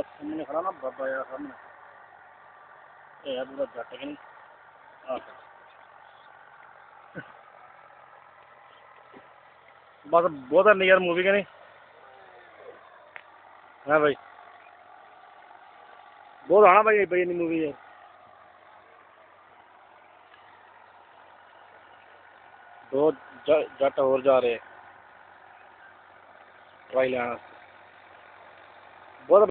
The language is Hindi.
सामने खड़ा ना बाबा यार सामने ये यार पूरा जट है नहीं बस बहुत है यार मूवी के नहीं हाँ भाई बहुत आना भाई भाई नहीं मूवी है दो जट और जा रहे हैं भाई लेना बहुत